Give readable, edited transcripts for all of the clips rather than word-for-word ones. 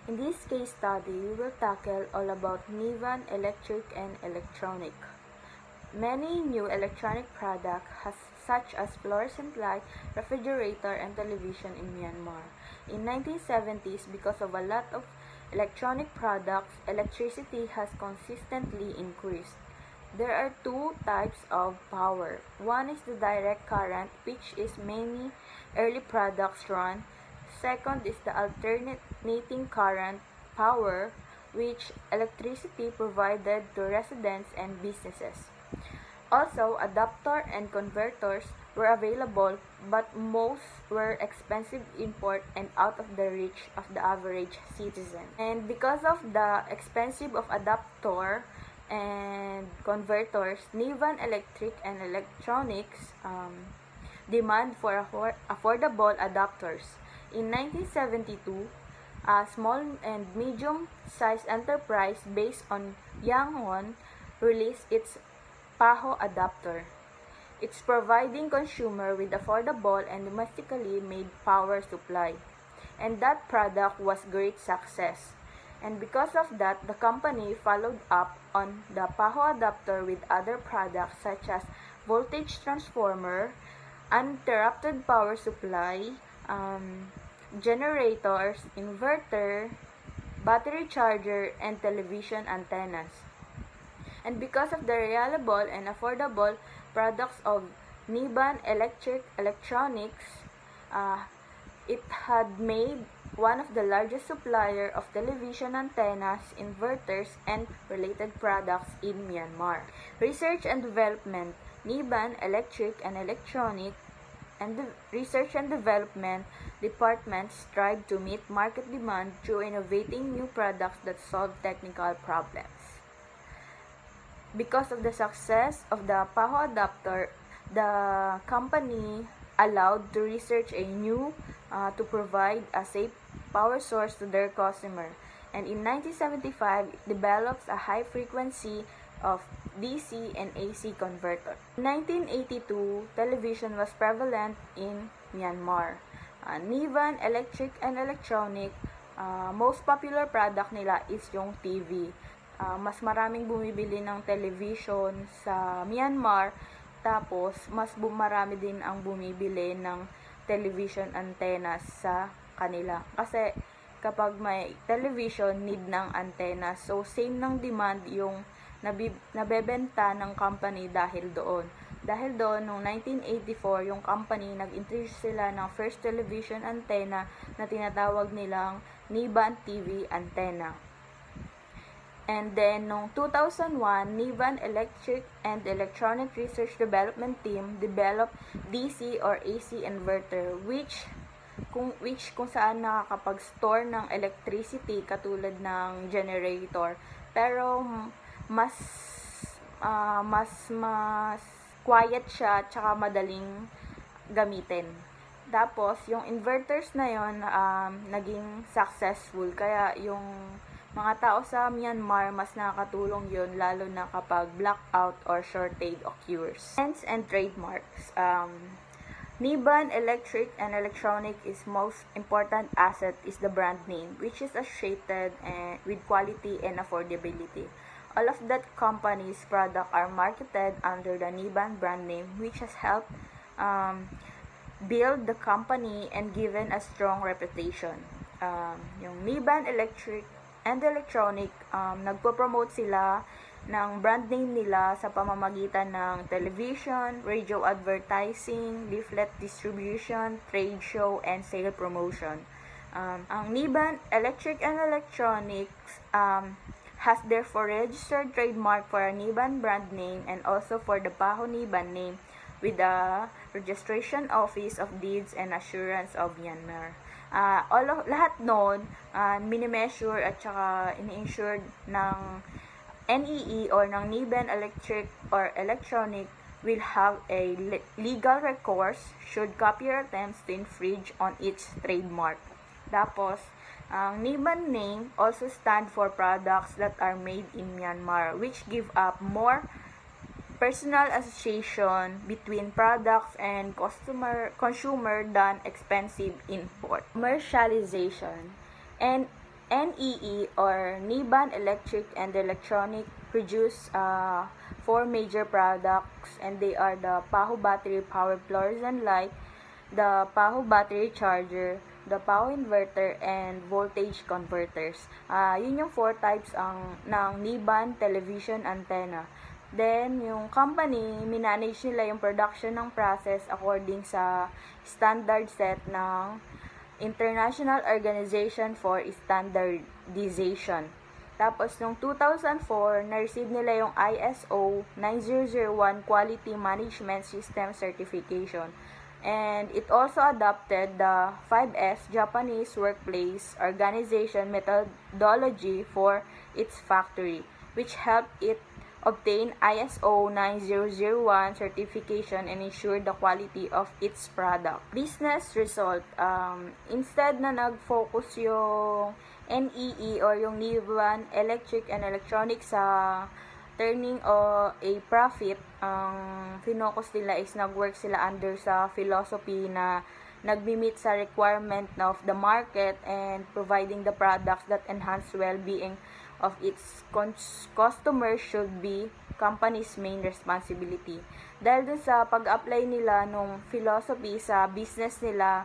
In this case study, we will tackle all about Nivan Electric and Electronic. Many new electronic products, such as fluorescent light, refrigerator, and television in Myanmar. In 1970s, because of a lot of electronic products, electricity has consistently increased. There are two types of power. One is the direct current, which is many early products run. Second is the alternating current power, which electricity provided to residents and businesses. Also, adapter and converters were available, but most were expensive import and out of the reach of the average citizen. And because of the expensive of adapter and converters, Nivan Electric and Electronics demand for affordable adapters. In 1972, a small and medium-sized enterprise based on Yangon released its PAHO adapter. It's providing consumer with affordable and domestically made power supply. And that product was great success. And because of that, the company followed up on the PAHO adapter with other products such as voltage transformer, uninterrupted power supply, generators, inverter, battery charger, and television antennas. And because of the reliable and affordable products of Nivan Electronics, it had made one of the largest supplier of television antennas, inverters, and related products in Myanmar. Research and development. Nivan Electric and Electronic and the Research and Development departments strive to meet market demand through innovating new products that solve technical problems. Because of the success of the PAHO adapter, the company allowed to research a new to provide a safe power source to their customer. And in 1975, it develops a high frequency of DC and AC converter. In 1982, television was prevalent in Myanmar. Nivan Electric and Electronic, most popular product nila is yung TV. Mas maraming bumibili ng television sa Myanmar, tapos mas marami din ang bumibili ng television antennas sa kanila. Kasi kapag may television, need ng antenna. So, same ng demand yung nabebenta ng company dahil doon. Dahil doon, noong 1984, yung company, nag-introduce sila ng first television antenna na tinatawag nilang Nivan TV antenna. And then, noong 2001, Nivan Electric and Electronic Research Development Team developed DC or AC inverter, which kung saan nakakapag-store ng electricity katulad ng generator, pero mas quiet siya tsaka madaling gamitin. Tapos yung inverters na yon naging successful, kaya yung mga tao sa Myanmar mas nakakatulong yun, lalo na kapag blackout or shortage occurs. Patents and trademarks. Nivan Electric and Electronic is most important asset is the brand name, which is associated with quality and affordability. All of that company's product are marketed under the Nivan brand name, which has helped build the company and given a strong reputation. Yung Nivan Electric and Electronic, nagpo-promote sila ng brand name nila sa pamamagitan ng television, radio advertising, leaflet distribution, trade show, and sale promotion. Ang Nivan Electric and Electronics has therefore registered trademark for a Nivan brand name and also for the PAHO Nivan name with the Registration Office of Deeds and Assurance of Myanmar. Lahat noon, mini-measure at saka ini-insure ng NEE or ng Nivan Electric or Electronic will have a legal recourse should copyright attempts to infringe on its trademark. Tapos, ang Nivan name also stand for products that are made in Myanmar, which give up more personal association between products and consumer than expensive import. Commercialization. And NEE or Niban Electric and Electronic produce four major products, and they are the Paho battery power fluorescent light, the Paho battery charger, the Paho inverter, and voltage converters. Yun yung four types ng Niban television antenna. Then, yung company, minanage nila yung production ng process according sa standard set ng International Organization for Standardization. Tapos, noong 2004, na-receive nila yung ISO 9001 Quality Management System Certification. And it also adopted the 5S Japanese Workplace Organization methodology for its factory, which helped it obtain ISO 9001 certification and ensure the quality of its product. Business result, instead na nag-focus yung NEE or yung Niban Electric and Electronic sa turning a profit, ang finocus nila is nag-work sila under sa philosophy na nagmi-meet sa requirement of the market and providing the products that enhance well-being of its customers should be company's main responsibility. Dahil dun sa pag-apply nila nung philosophy sa business nila,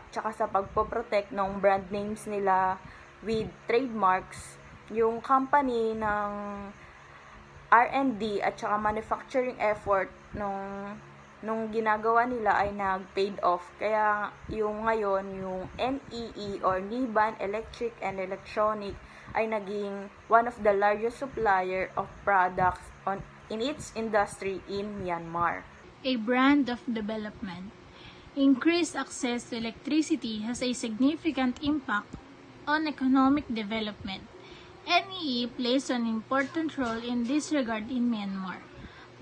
tsaka sa pagpoprotect ng brand names nila with trademarks, yung company ng R&D at saka manufacturing effort nung ginagawa nila ay nag-paid off. Kaya yung ngayon, yung NEE or Niban Electric and Electronic ay naging one of the largest supplier of products in its industry in Myanmar. A brand of development. Increased access to electricity has a significant impact on economic development. NEE plays an important role in this regard in Myanmar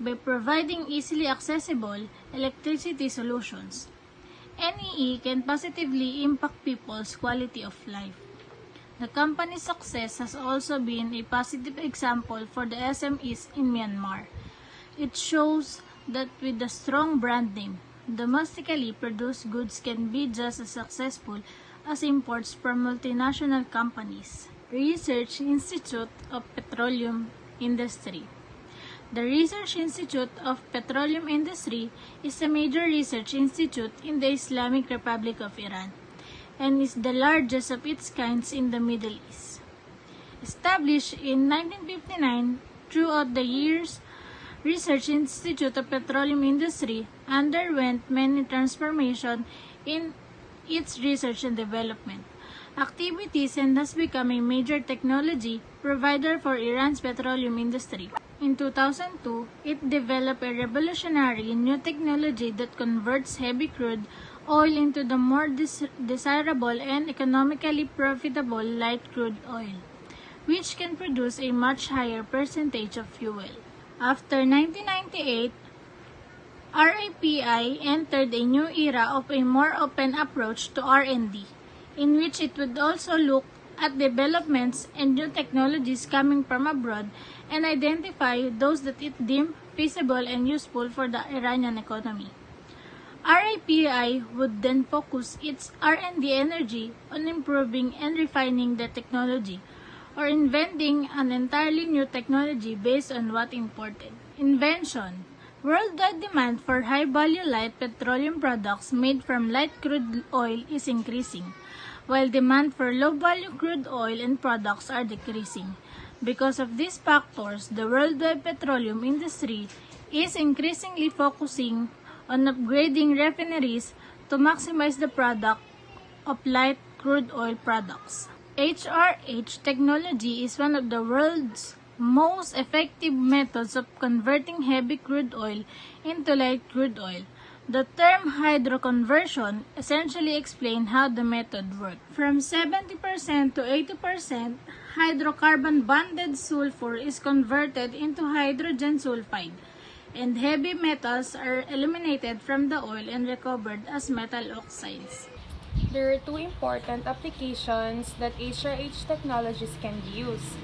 by providing easily accessible electricity solutions. NEE can positively impact people's quality of life. The company's success has also been a positive example for the SMEs in Myanmar. It shows that with a strong brand name, domestically produced goods can be just as successful as imports from multinational companies. Research Institute of Petroleum Industry. The Research Institute of Petroleum Industry is a major research institute in the Islamic Republic of Iran and is the largest of its kinds in the Middle East. Established in 1959, throughout the years, Research Institute of Petroleum Industry underwent many transformations in its research and development activities and has become a major technology provider for Iran's petroleum industry. In 2002, it developed a revolutionary new technology that converts heavy crude oil into the more desirable and economically profitable light crude oil, which can produce a much higher percentage of fuel. After 1998, RIPI entered a new era of a more open approach to R&D, in which it would also look at developments and new technologies coming from abroad and identify those that it deemed feasible and useful for the Iranian economy. RIPI would then focus its R&D energy on improving and refining the technology, or inventing an entirely new technology based on what imported. Invention. Worldwide demand for high-value light petroleum products made from light crude oil is increasing, while demand for low-value crude oil and products are decreasing. Because of these factors, the worldwide petroleum industry is increasingly focusing on upgrading refineries to maximize the product of light crude oil products. HRH technology is one of the world's most effective methods of converting heavy crude oil into light crude oil. The term hydroconversion essentially explains how the method works. From 70% to 80%, hydrocarbon bonded sulfur is converted into hydrogen sulfide, and heavy metals are eliminated from the oil and recovered as metal oxides. There are two important applications that HRH technologies can be used.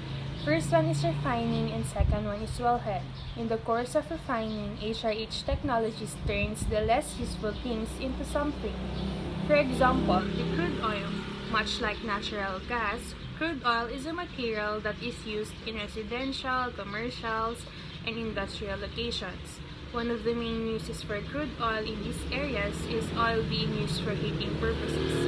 First one is refining and second one is wellhead. In the course of refining, HRH technologies turns the less useful things into something. For example, the crude oil Much like natural gas, crude oil is a material that is used in residential, commercials, and industrial locations. One of the main uses for crude oil in these areas is oil being used for heating purposes.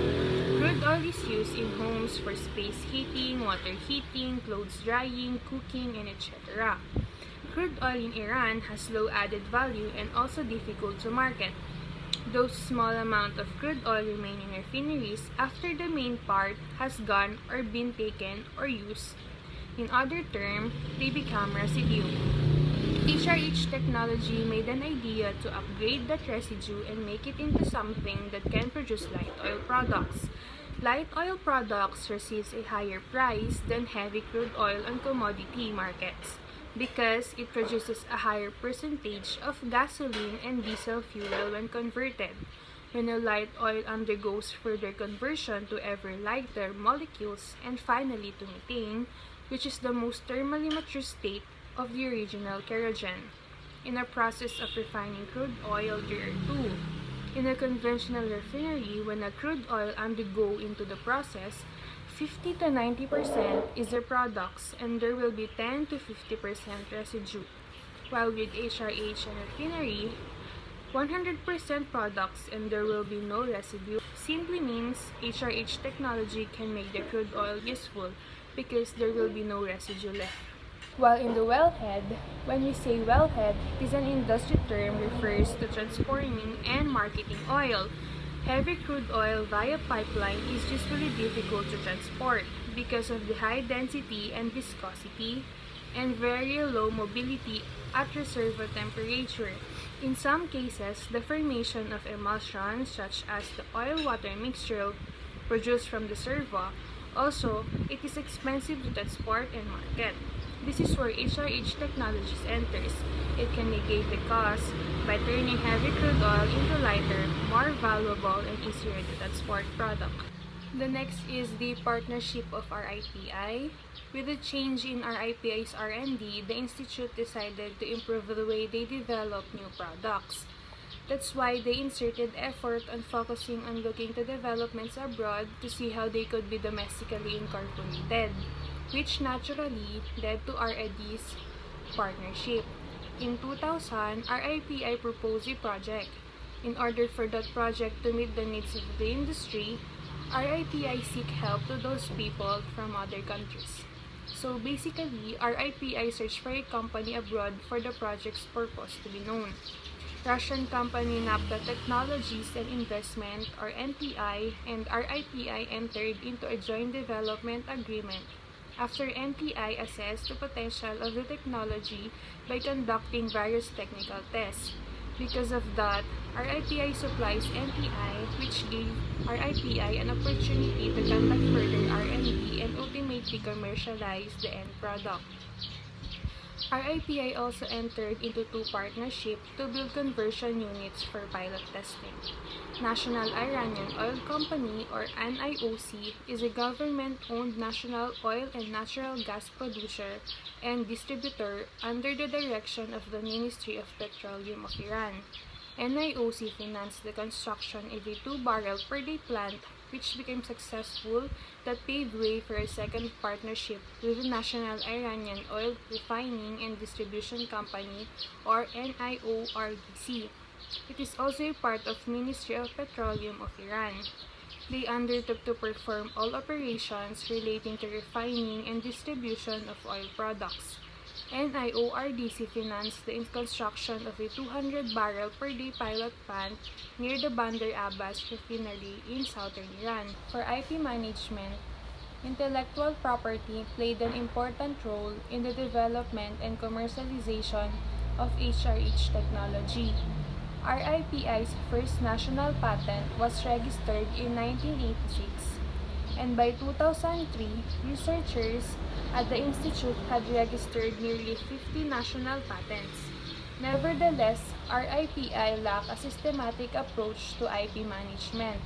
Crude oil is used in homes for space heating, water heating, clothes drying, cooking, and etc. Crude oil in Iran has low added value and also difficult to market. Those small amount of crude oil remain in refineries after the main part has gone or been taken or used. In other terms, they become residue. HRH technology made an idea to upgrade that residue and make it into something that can produce light oil products. Light oil products receives a higher price than heavy crude oil on commodity markets because it produces a higher percentage of gasoline and diesel fuel when converted. When a light oil undergoes further conversion to ever lighter molecules and finally to methane, which is the most thermally mature state of the original kerosene. In a process of refining crude oil, there are two. In a conventional refinery, when a crude oil undergo into the process, 50 to 90% is the products and there will be 10 to 50% residue. While with HRH and refinery, 100% products and there will be no residue simply means HRH technology can make the crude oil useful because there will be no residue left. While in the wellhead, when we say wellhead, it is an industry term refers to transporting and marketing oil. Heavy crude oil via pipeline is usually difficult to transport because of the high density and viscosity and very low mobility at reservoir temperature. In some cases, the formation of emulsions such as the oil-water mixture produced from the reservoir. Also, it is expensive to transport and market. This is where HRH technologies enters. It can negate the cost by turning heavy crude oil into lighter, more valuable, and easier to transport product. The next is the partnership of RIPI. With the change in RIPI's R&D, the institute decided to improve the way they develop new products. That's why they inserted effort on focusing on looking to developments abroad to see how they could be domestically incorporated, which naturally led to RID's partnership. In 2000, RIPI proposed a project. In order for that project to meet the needs of the industry, RIPI seek help to those people from other countries. So basically, RIPI searched for a company abroad for the project's purpose to be known. Russian company Napta Technologies and Investment or NTI and RIPI entered into a joint development agreement after NTI assessed the potential of the technology by conducting various technical tests. Because of that, RIPI supplies NTI, which gave RIPI an opportunity to conduct further R&D and ultimately commercialize the end product. RIPI also entered into two partnerships to build conversion units for pilot testing. National Iranian Oil Company or NIOC is a government-owned national oil and natural gas producer and distributor under the direction of the Ministry of Petroleum of Iran. NIOC financed the construction of a 2-barrel per day plant which became successful that paved way for a second partnership with the National Iranian Oil Refining and Distribution Company or NIORDC. It is also a part of Ministry of Petroleum of Iran. They undertook to perform all operations relating to refining and distribution of oil products. NIORDC financed the construction of a 200-barrel per day pilot plant near the Bandar Abbas refinery in southern Iran. For IP management, intellectual property played an important role in the development and commercialization of HRH technology. RIPI's first national patent was registered in 1986, and by 2003, researchers at the institute had registered nearly 50 national patents. Nevertheless, RIPI lacked a systematic approach to IP management.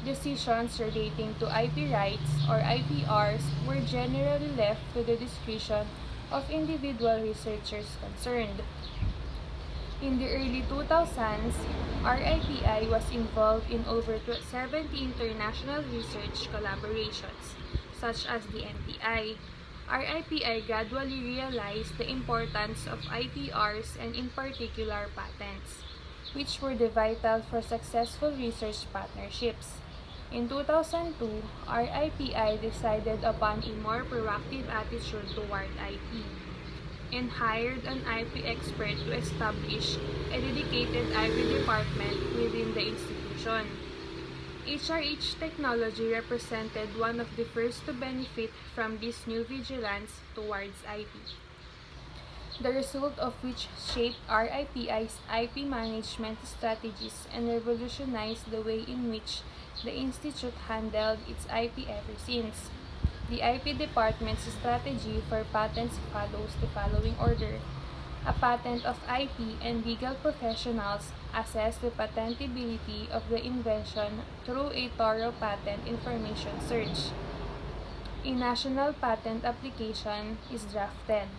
Decisions relating to IP rights or IPRs were generally left to the discretion of individual researchers concerned. In the early 2000s, RIPI was involved in over 70 international research collaborations, such as the NTI. RIPI gradually realized the importance of IPRs and in particular patents, which were the vital for successful research partnerships. In 2002, RIPI decided upon a more proactive attitude toward IP and hired an IP expert to establish a dedicated IP department within the institution. HRH technology represented one of the first to benefit from this new vigilance towards IP, the result of which shaped RIPI's IP management strategies and revolutionized the way in which the Institute handled its IP ever since. The IP department's strategy for patents follows the following order. A patent of IP and legal professionals assess the patentability of the invention through a thorough patent information search. A national patent application is drafted.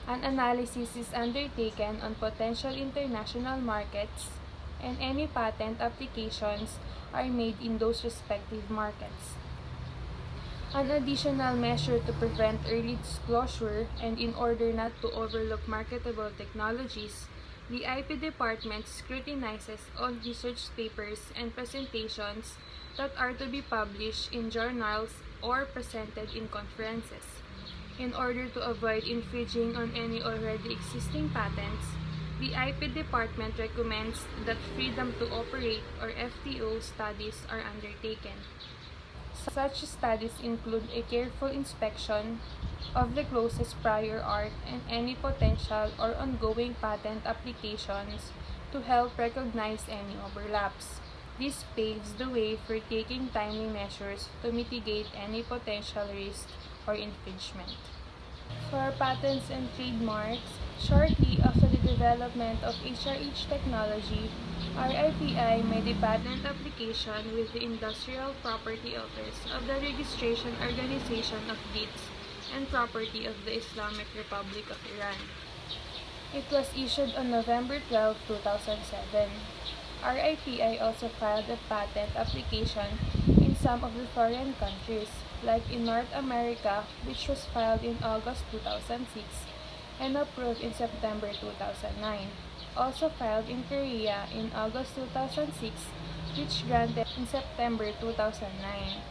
An analysis is undertaken on potential international markets, and any patent applications are made in those respective markets. An additional measure to prevent early disclosure and in order not to overlook marketable technologies, the IP department scrutinizes all research papers and presentations that are to be published in journals or presented in conferences. In order to avoid infringing on any already existing patents, the IP department recommends that freedom to operate or FTO studies are undertaken. Such studies include a careful inspection of the closest prior art and any potential or ongoing patent applications to help recognize any overlaps. This paves the way for taking timely measures to mitigate any potential risk or infringement. For patents and trademarks, shortly after the development of HRH technology, RIPI made a patent application with the Industrial Property Office of the Registration Organization of Deeds and Property of the Islamic Republic of Iran. It was issued on November 12, 2007. RIPI also filed a patent application in some of the foreign countries, like in North America, which was filed in August 2006 and approved in September 2009. Also filed in Korea in August 2006, which granted in September 2009.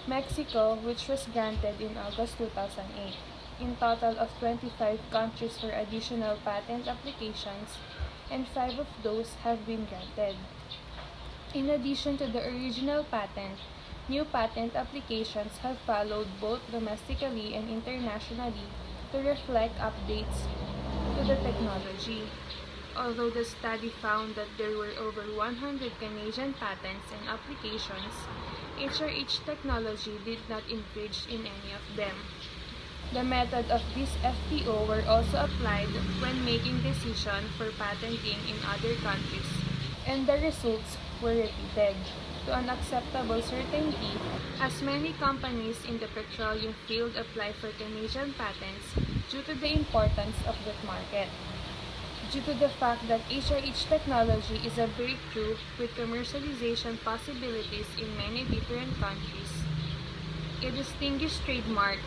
Mexico, which was granted in August 2008. In total of 25 countries for additional patent applications, and 5 of those have been granted. In addition to the original patent, new patent applications have followed both domestically and internationally to reflect updates to the technology. Although the study found that there were over 100 Canadian patents and applications, HRH technology did not infringe in any of them. The method of this FTO were also applied when making decisions for patenting in other countries, and the results were repeated to an acceptable certainty, as many companies in the petroleum field apply for Canadian patents due to the importance of that market. Due to the fact that HRH technology is a breakthrough with commercialization possibilities in many different countries, a distinguished trademark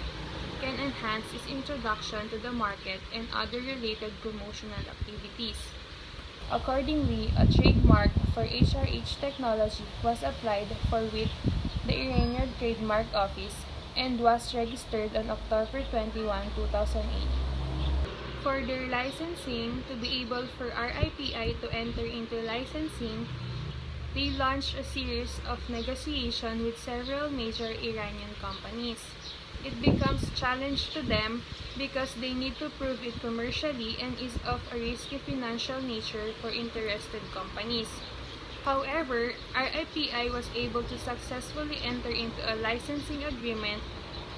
can enhance its introduction to the market and other related promotional activities. Accordingly, a trademark for HRH technology was applied for with the Iranian Trademark Office and was registered on October 21, 2008. For their licensing, to be able for RIPI to enter into licensing, they launched a series of negotiations with several major Iranian companies. It becomes a challenge to them because they need to prove it commercially and is of a risky financial nature for interested companies. However, RIPI was able to successfully enter into a licensing agreement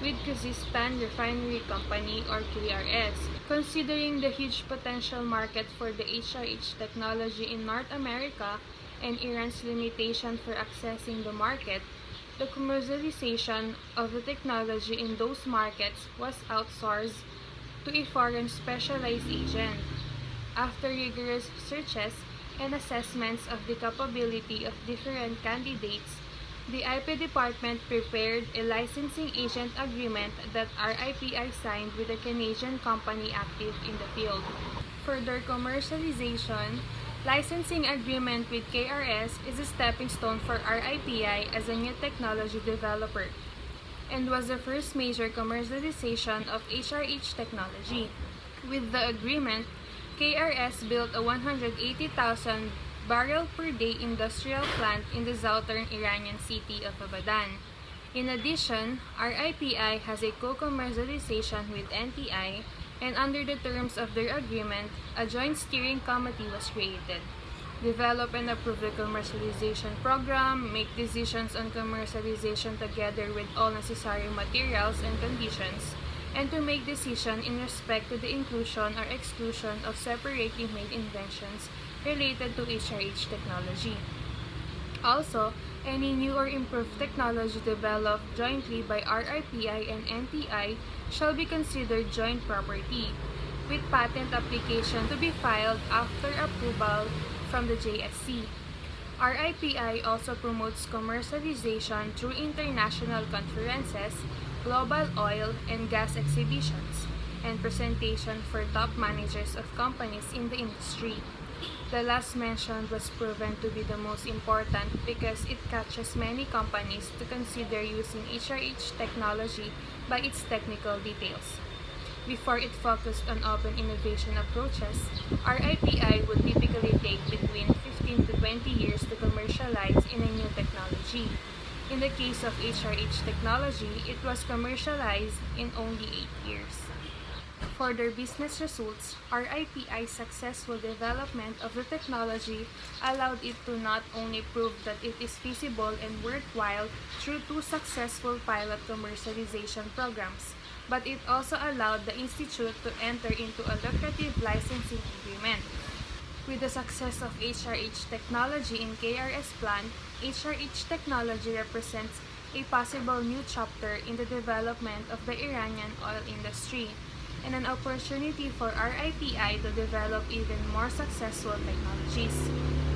with Kazakhstan Refinery Company or KRS. Considering the huge potential market for the HRH technology in North America and Iran's limitation for accessing the market, the commercialization of the technology in those markets was outsourced to a foreign specialized agent. After rigorous searches and assessments of the capability of different candidates, the IP department prepared a licensing agent agreement that RIPI signed with a Canadian company active in the field. Further commercialization, licensing agreement with KRS is a stepping stone for RIPI as a new technology developer and was the first major commercialization of HRH technology. With the agreement, KRS built a 180,000 barrel per day industrial plant in the southern Iranian city of Abadan. In addition, RIPI has a co-commercialization with NTI, and under the terms of their agreement, a joint steering committee was created. Develop and approve the commercialization program, make decisions on commercialization together with all necessary materials and conditions, and to make decisions in respect to the inclusion or exclusion of separately made inventions related to HRH technology. Also, any new or improved technology developed jointly by RIPI and NTI shall be considered joint property, with patent application to be filed after approval from the JSC. RIPI also promotes commercialization through international conferences, global oil and gas exhibitions, and presentation for top managers of companies in the industry. The last mentioned was proven to be the most important because it catches many companies to consider using HRH technology by its technical details. Before it focused on open innovation approaches, RIPI would typically take between 15 to 20 years to commercialize in a new technology. In the case of HRH technology, it was commercialized in only 8 years. For their business results, RIPI's successful development of the technology allowed it to not only prove that it is feasible and worthwhile through 2 successful pilot commercialization programs, but it also allowed the institute to enter into a lucrative licensing agreement. With the success of HRH technology in KRS plant, HRH technology represents a possible new chapter in the development of the Iranian oil industry, and an opportunity for RIPI to develop even more successful technologies.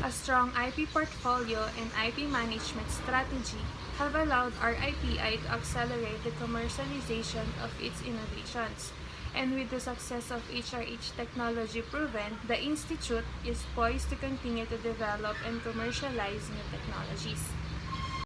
A strong IP portfolio and IP management strategy have allowed RIPI to accelerate the commercialization of its innovations. And with the success of HRH technology proven, the Institute is poised to continue to develop and commercialize new technologies.